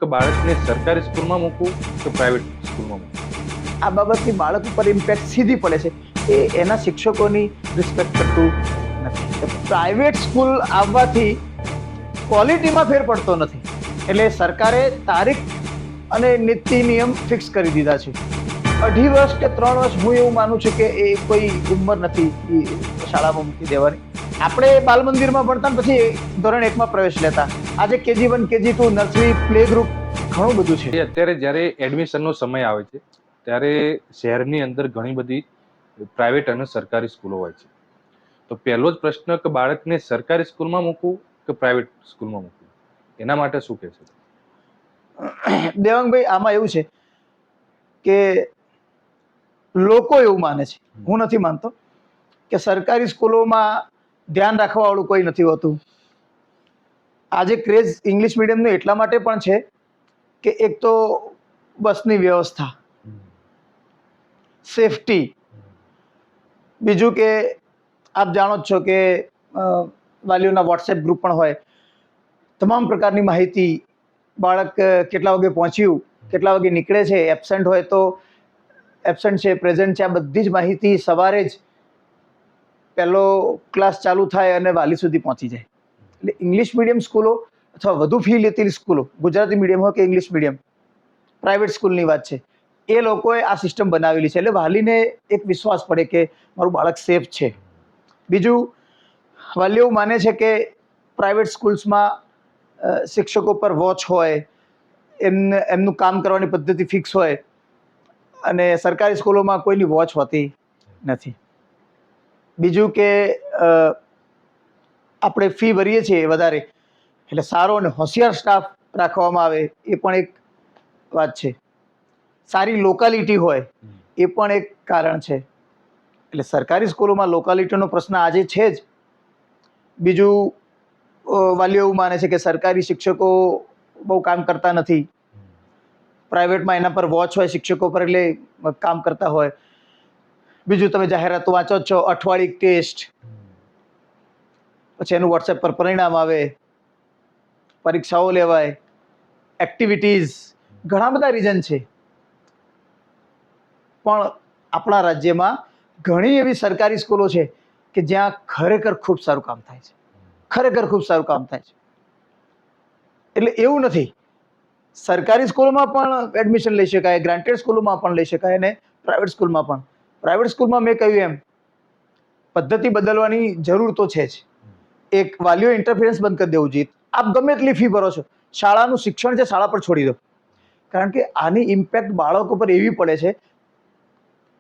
કે બાળકને સરકારી સ્કૂલમાં મૂકવું કે પ્રાઇવેટ સ્કૂલમાં મૂકવું? આ બાબતથી બાળક ઉપર ઇમ્પેક્ટ સીધી પડે છે. એ એના શિક્ષકોની રિસ્પેક્ટ કરતું નથી. પ્રાઇવેટ સ્કૂલ આવવાથી ક્વોલિટીમાં ફેર પડતો નથી. એટલે સરકારે તારીખ અને નીતિ નિયમ ફિક્સ કરી દીધા છે. 2.5 વર્ષ કે 3 વર્ષ હું એવું માનું છું કે એ કોઈ ઉંમર નથી એ શાળામાં મૂકી દેવાની. આપણે બાલ મંદિરમાં ભણતા ને પછી ધોરણ 1માં પ્રવેશ લેતા. આજે KG1, KG2, nursery, play group ઘણું બધું છે. અત્યારે જ્યારે એડમિશનનો સમય આવે છે ત્યારે શહેરની અંદર ઘણી બધી પ્રાઇવેટ અને સરકારી સ્કૂલો હોય છે. તો પહેલો જ પ્રશ્ન કે બાળકને સરકારી સ્કૂલમાં મૂકવું કે પ્રાઇવેટ સ્કૂલમાં મૂકવું, એના માટે શું કહેશો? દેવાંગભાઈ, આમાં એવું છે કે લોકો એવું માને છે, હું નથી માનતો, કે સરકારી સ્કૂલોમાં ધ્યાન રાખવા વાળું કોઈ નથી હોતું. આજે ક્રેઝ ઇંગ્લિશ મીડિયમનો એટલા માટે પણ છે કે એક તો બસની વ્યવસ્થા, સેફટી, બીજું કે આપ જાણો જ છો કે વાલીઓના વોટ્સએપ ગ્રુપ પણ હોય. તમામ પ્રકારની માહિતી, બાળક કેટલા વાગે પહોંચ્યું, કેટલા વાગે નીકળે છે, એબસેન્ટ હોય તો એબસેન્ટ છે, પ્રેઝન્ટ છે, આ બધી જ માહિતી સવારે જ પહેલો ક્લાસ ચાલુ થાય અને વાલી સુધી પહોંચી જાય. એટલે ઇંગ્લિશ મીડિયમ સ્કૂલો અથવા વધુ ફી લેતી સ્કૂલો, ગુજરાતી મીડિયમ હોય કે ઇંગ્લિશ મીડિયમ, પ્રાઇવેટ સ્કૂલની વાત છે, એ લોકોએ આ સિસ્ટમ બનાવેલી છે. એટલે વાલીને એક વિશ્વાસ પડે કે મારું બાળક સેફ છે. બીજું, વાલીઓ એવું માને છે કે પ્રાઇવેટ સ્કૂલ્સમાં શિક્ષકો પર વોચ હોય, એમનું કામ કરવાની પદ્ધતિ ફિક્સ હોય, અને સરકારી સ્કૂલોમાં કોઈની વોચ હોતી નથી. બીજું કે આપણે ફી ભરીએ છીએ વધારે, એટલે સારો અને હોશિયાર સ્ટાફ રાખવામાં આવે એ પણ એક વાત છે. સારી લોકાલિટી હોય એ પણ એક કારણ છે. એટલે સરકારી સ્કૂલોમાં લોકાલિટીનો પ્રશ્ન આજે છે જ. બીજું, વાલીઓ એવું માને છે કે સરકારી શિક્ષકો બહુ કામ કરતા નથી, પ્રાઇવેટમાં એના પર વોચ હોય શિક્ષકો પર, એટલે કામ કરતા હોય. બીજું, તમે જાહેરાતો વાંચો છો, અઠવાડિક ટેસ્ટ, પછી એનું વોટ્સએપ પર પરિણામ આવે, પરીક્ષાઓ લેવાય, એક્ટિવિટીઝ, ઘણા બધા રીઝન છે. પણ આપણા રાજ્યમાં ઘણી એવી સરકારી સ્કૂલો છે કે જ્યાં ખરેખર ખૂબ સારું કામ થાય છે. ખરેખર ખૂબ સારું કામ થાય છે. એટલે એવું નથી, સરકારી સ્કૂલોમાં પણ એડમિશન લઈ શકાય, ગ્રાન્ટેડ સ્કૂલોમાં પણ લઈ શકાય, અને પ્રાઇવેટ સ્કૂલમાં પણ. પ્રાઇવેટ સ્કૂલમાં મેં કહ્યું એમ પદ્ધતિ બદલવાની જરૂર તો છે જ. એક, વાલીઓ ઇન્ટરફિયરન્સ બંધ કરી દેવું જોઈએ. આપ ગમે એટલી ફી ભરો છો, શાળાનું શિક્ષણ છે શાળા પર છોડી દો. કારણ કે આની ઇમ્પેક્ટ બાળકો પર એવી પડે છે,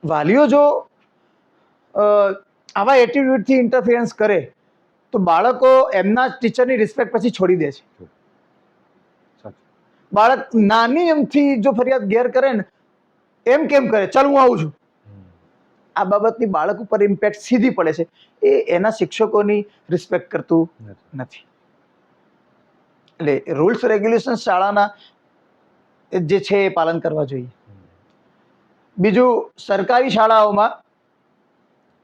વાલીઓ જો આવા એટીટ્યુડથી ઇન્ટરફિયરન્સ કરે તો બાળકો એમના ટીચરની રિસ્પેક્ટ પછી છોડી દે છે. બાળક નાની એમથી જો ફરિયાદ ઘેર કરે ને, એમ કેમ કરે, ચાલ હું આવું છું, આ બાબતની બાળક ઉપર ઇમ્પેક્ટ સીધી પડે છે. એ એના શિક્ષકોની રિસ્પેક્ટ કરતું નથી. એટલે રૂલ્સ રેગ્યુલેશન શાળાના જે છે એ પાલન કરવા જોઈએ. બીજું, સરકારી શાળાઓમાં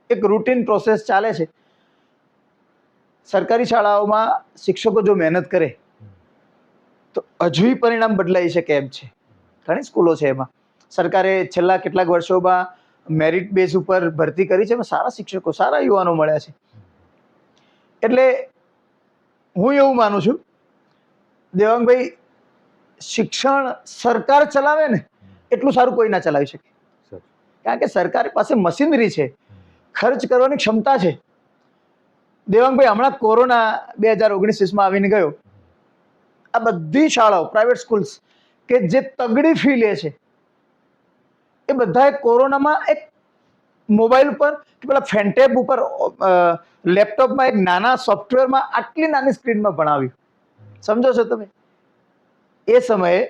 એક રૂટીન પ્રોસેસ ચાલે છે. સરકારી શાળાઓમાં શિક્ષકો જો મહેનત કરે તો હજુ પરિણામ બદલાઈ શકે એમ છે. ઘણી સ્કૂલો છે એમાં સરકારે છેલ્લા કેટલાક વર્ષોમાં મેરિટ બેઝ ઉપર ભરતી કરી છે, એમાં સારા શિક્ષકો, સારા યુવાનો મળ્યા છે. એટલે હું એવું માનું છું, દેવાંગભાઈ, શિક્ષણ સરકાર ચલાવે ને એટલું સારું કોઈ ના ચલાવી શકે. કારણ કે સરકાર પાસે મશીનરી છે, ખર્ચ કરવાની ક્ષમતા છે. દેવાંગભાઈ, હમણાં કોરોના 2019-20માં આવીને ગયો, આ બધી શાળાઓ, પ્રાઇવેટ સ્કૂલ્સ કે જે તગડી ફી લે છે, એ બધાએ કોરોનામાં એક મોબાઈલ ઉપર કે પેલા ફેન્ટેબ ઉપર લેપટોપમાં એક નાના સોફ્ટવેરમાં આટલી નાની સ્ક્રીનમાં ભણાવ્યું. સમજો છો તમે? એ સમયે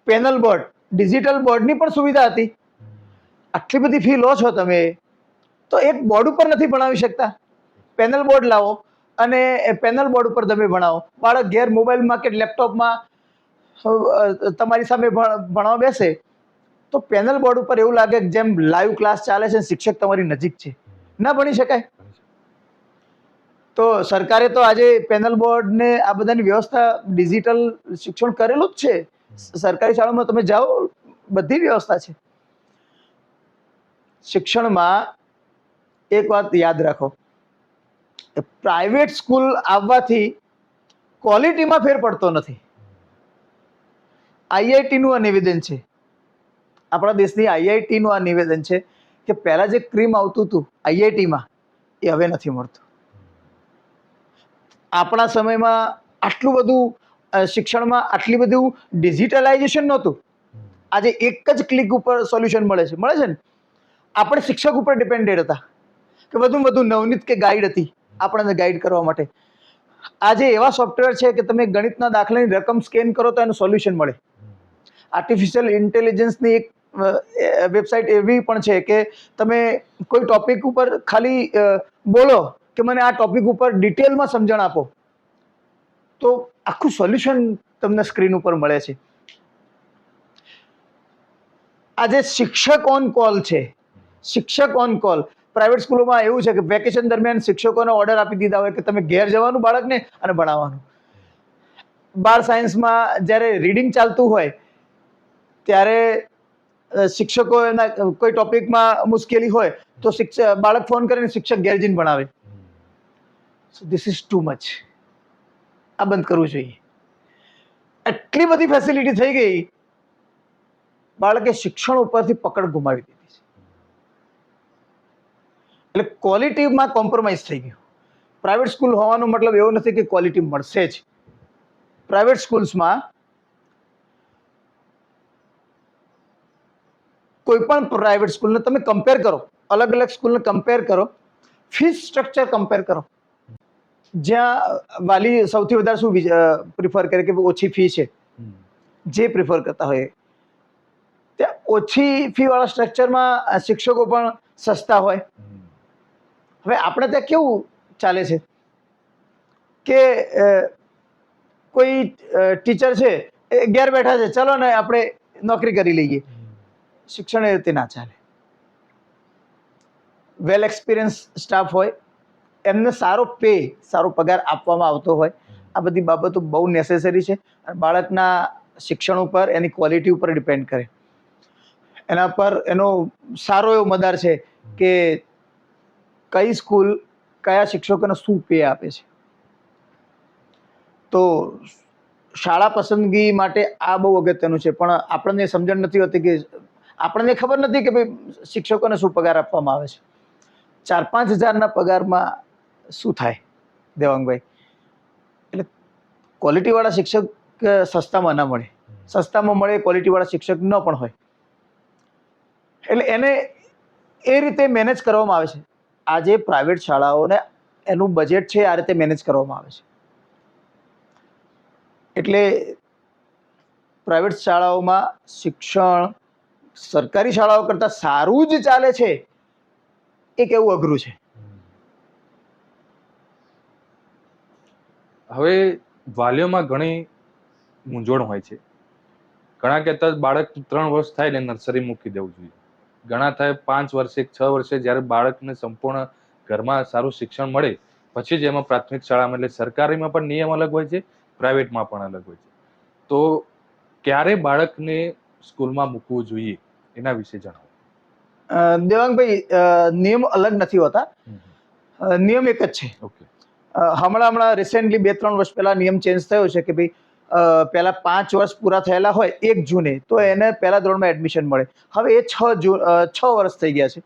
પેનલ બોર્ડ, ડિજિટલ બોર્ડની પણ સુવિધા હતી. આટલી બધી ફી લો છો તમે તો એક બોર્ડ ઉપર નથી ભણાવી શકતા? પેનલ બોર્ડ લાવો અને પેનલ બોર્ડ ઉપર તમે ભણાવો. બાળક ઘેર મોબાઈલમાં કે લેપટોપમાં તમારી સામે ભણવા બેસે તો પેનલ બોર્ડ ઉપર એવું લાગે કે જેમ લાઈવ ક્લાસ ચાલે છે, શિક્ષક તમારી નજીક છે. ના ભણી શકાય. તો સરકારે તો આજે પેનલ બોર્ડ ને આ બધાની વ્યવસ્થા ડિજિટલ શિક્ષણ કરેલું જ છે. સરકારી શાળામાં તમે જાઓ, બધી વ્યવસ્થા છે. શિક્ષણમાં એક વાત યાદ રાખો, પ્રાઇવેટ સ્કૂલ આવવાથી ક્વોલિટીમાં ફેર પડતો નથી. આઈઆઈટીનું આ નિવેદન છે, આપણા દેશની આઈઆઈટીનું આ નિવેદન છે કે પહેલા જે ક્રીમ આવતું હતું આઈઆઈટીમાં એ હવે નથી મળતું. આપણા સમયમાં આટલું બધું શિક્ષણમાં આટલી બધું ડિજિટલાઇઝેશન નહોતું. આજે એક જ ક્લિક ઉપર સોલ્યુશન મળે છે ને. આપણે શિક્ષક ઉપર ડિપેન્ડેડ હતા કે વધુમાં વધુ નવનીત કે ગાઈડ હતી આપણને ગાઈડ કરવા માટે. આજે એવા સોફ્ટવેર છે કે તમે ગણિતના દાખલાની રકમ સ્કેન કરો તો એનું સોલ્યુશન મળે. આર્ટિફિશિયલ ઇન્ટેલિજન્સની એક વેબસાઇટ એવી પણ છે કે તમે કોઈ ટોપિક ઉપર ખાલી બોલો કે મને આ ટોપિક ઉપર ડિટેલમાં સમજણ આપો, તો આખું સોલ્યુશન તમને સ્ક્રીન ઉપર મળે છે. આજે શિક્ષક ઓન કોલ છે. શિક્ષક ઓન કોલ પ્રાઇવેટ સ્કૂલોમાં એવું છે કે વેકેશન દરમિયાન શિક્ષકોને ઓર્ડર આપી દીધા હોય કે તમે ઘેર જવાનું બાળકને અને ભણાવવાનું. બાર સાયન્સમાં જ્યારે રીડિંગ ચાલતું હોય ત્યારે શિક્ષકો એના કોઈ ટોપિકમાં મુશ્કેલી હોય તો બાળક ફોન કરીને શિક્ષક ઘેર જઈને ભણાવે. This is too much. આ બંધ કરવું જોઈએ. એટલી બધી ફેસિલિટી થઈ ગઈ, બાળકે શિક્ષણ ઉપરથી પકડ ગુમાવી દીધી છે. એટલે ક્વોલિટીમાં કોમ્પ્રોમાઇઝ થઈ ગયું. પ્રાઇવેટ સ્કૂલ હોવાનો મતલબ એવો નથી કે ક્વોલિટી મળશે જ. પ્રાઇવેટ સ્કૂલ્સમાં કોઈ પણ પ્રાઇવેટ સ્કૂલને તમે કમ્પેર કરો, અલગ અલગ સ્કૂલને કમ્પેર કરો, ફીસ સ્ટ્રક્ચર કમ્પેર કરો. જ્યાં વાલી સૌથી વધારે શું પ્રિફર કરે કે ઓછી ફી છે, જે પ્રિફર કરતા હોય ત્યાં ઓછી ફી વાળા સ્ટ્રક્ચરમાં શિક્ષકો પણ સસ્તા હોય. હવે આપણે ત્યાં કેવું ચાલે છે કે કોઈ ટીચર છે એ ઘેર બેઠા છે, ચલો ને આપણે નોકરી કરી લઈએ. શિક્ષણ એ રીતે ના ચાલે. વેલ એક્સપિરિયન્સ સ્ટાફ હોય, એમને સારો પગાર આપવામાં આવતો હોય. આ બધી બાબતો બહુ નેસેસરી છે અને બાળકના શિક્ષણ ઉપર એની ક્વોલિટી ઉપર ડિપેન્ડ કરે. એના પર એનો સારો એવો મદાર છે કે કઈ સ્કૂલ કયા શિક્ષકોને શું પે આપે છે. તો શાળા પસંદગી માટે આ બહુ અગત્યનું છે. પણ આપણને સમજણ નથી હોતી કે આપણને ખબર નથી કે ભાઈ શિક્ષકોને શું પગાર આપવામાં આવે છે. 4-5 હજારના પગારમાં શું થાય દેવાંગભાઈ? એટલે ક્વોલિટીવાળા શિક્ષક સસ્તામાં ના મળે. સસ્તામાં મળે ક્વોલિટીવાળા શિક્ષક ન પણ હોય. એટલે એને એ રીતે મેનેજ કરવામાં આવે છે. આજે પ્રાઇવેટ શાળાઓને એનું બજેટ છે આ રીતે મેનેજ કરવામાં આવે છે. એટલે પ્રાઇવેટ શાળાઓમાં શિક્ષણ સરકારી શાળાઓ કરતાં સારું જ ચાલે છે એ કેવું અઘરું છે. હવે વાલીઓમાં ઘણી મૂંઝવણ હોય છે. ઘણા કહેતા બાળક 3 વર્ષ થાય એટલે નર્સરી મૂકી દેવું જોઈએ. ઘણા થાય 5 વર્ષે 6 વર્ષે જ્યારે બાળકને સંપૂર્ણ ઘરમાં સારું શિક્ષણ મળે પછી જ એમાં પ્રાથમિક શાળામાં, એટલે સરકારીમાં પણ નિયમ અલગ હોય છે, પ્રાઇવેટમાં પણ અલગ હોય છે. તો ક્યારે બાળકને સ્કૂલમાં મૂકવું જોઈએ એના વિશે જણાવો. દેવાંગભાઈ, નિયમ અલગ નથી હોતા, નિયમ એક જ છે. ઓકે. હમણાં રિસેન્ટલી 2-3 વર્ષ પહેલા નિયમ ચેન્જ થયો છે કે ભાઈ પહેલા 5 વર્ષ પૂરા થયેલા હોય 1 જૂને તો એને પહેલા ધોરણમાં એડમિશન મળે. હવે એ 6 વર્ષ થઈ ગયા છે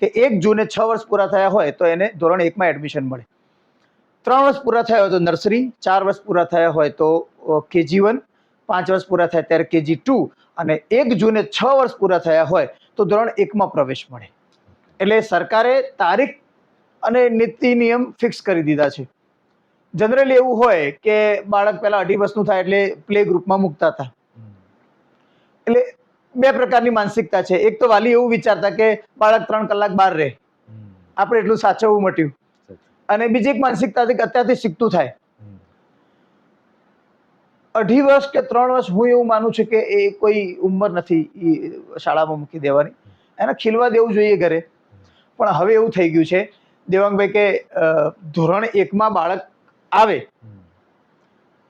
કે 1 જૂને 6 વર્ષ પૂરા થયા હોય તો એને ધોરણ 1માં એડમિશન મળે. 3 વર્ષ પૂરા થયા હોય તો નર્સરી, 4 વર્ષ પૂરા થયા હોય તો KG1, 5 વર્ષ પૂરા થયા ત્યારે KG2 અને 1 જૂને 6 વર્ષ પૂરા થયા હોય તો ધોરણ 1માં પ્રવેશ મળે. એટલે સરકારે તારીખ અને નીતિ નિયમ ફિક્સ કરી દીધા છે. જનરલી એવું હોય કે બાળક પહેલા 2.5 વર્ષનું થાય એટલે પ્લે ગ્રુપમાં મૂકતા હતા. એટલે 2 પ્રકારની માનસિકતા છે. એક તો વાલી એવું વિચારતા કે બાળક 3 કલાક બહાર રહે, આપણે એટલું સાચવવું મટ્યું. અને બીજી એક માનસિકતા હતી કે અત્યારથી શીખતું થાય. 2.5 વર્ષ કે 3 વર્ષ હું એવું માનું છું કે એ કોઈ ઉંમર નથી શાળામાં મૂકી દેવાની. એને ખીલવા દેવું જોઈએ ઘરે. પણ હવે એવું થઈ ગયું છે દેવાંગભાઈ કે ધોરણ 1માં બાળક આવે,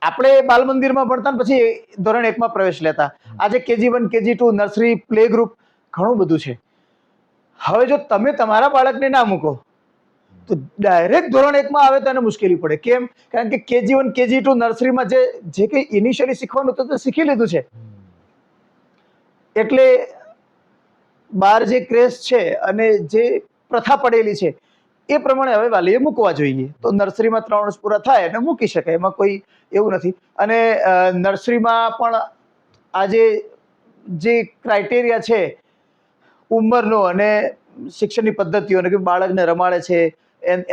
આપણે બાલ મંદિરમાં ભણતા ને પછી ધોરણ 1માં પ્રવેશ લેતા. આજે KG1 KG2 nursery play group ઘણું બધું છે. હવે જો તમે તમારા બાળકને ના મૂકો તો ડાયરેક્ટ ધોરણ 1માં આવે તો એને મુશ્કેલી પડે. કેમ? કારણ કે KG1 KG2 નર્સરીમાં જે કંઈ ઇનિશિયલી શીખવાનું હતું તે શીખી લીધું છે. એટલે બહાર જે ક્રેઝ છે અને જે પ્રથા પડેલી છે એ પ્રમાણે હવે વાલીએ મૂકવા જોઈએ. તો નર્સરીમાં 3 વર્ષ પૂરા થાય એટલે મૂકી શકાય, એમાં કોઈ એવું નથી. અને નર્સરીમાં પણ આજે જે ક્રાઇટેરિયા છે ઉંમરનો અને શિક્ષણની પદ્ધતિઓ કે બાળકને રમાડે છે,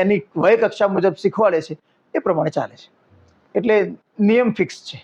એની વય કક્ષા મુજબ શીખવાડે છે, એ પ્રમાણે ચાલે છે. એટલે નિયમ ફિક્સ છે.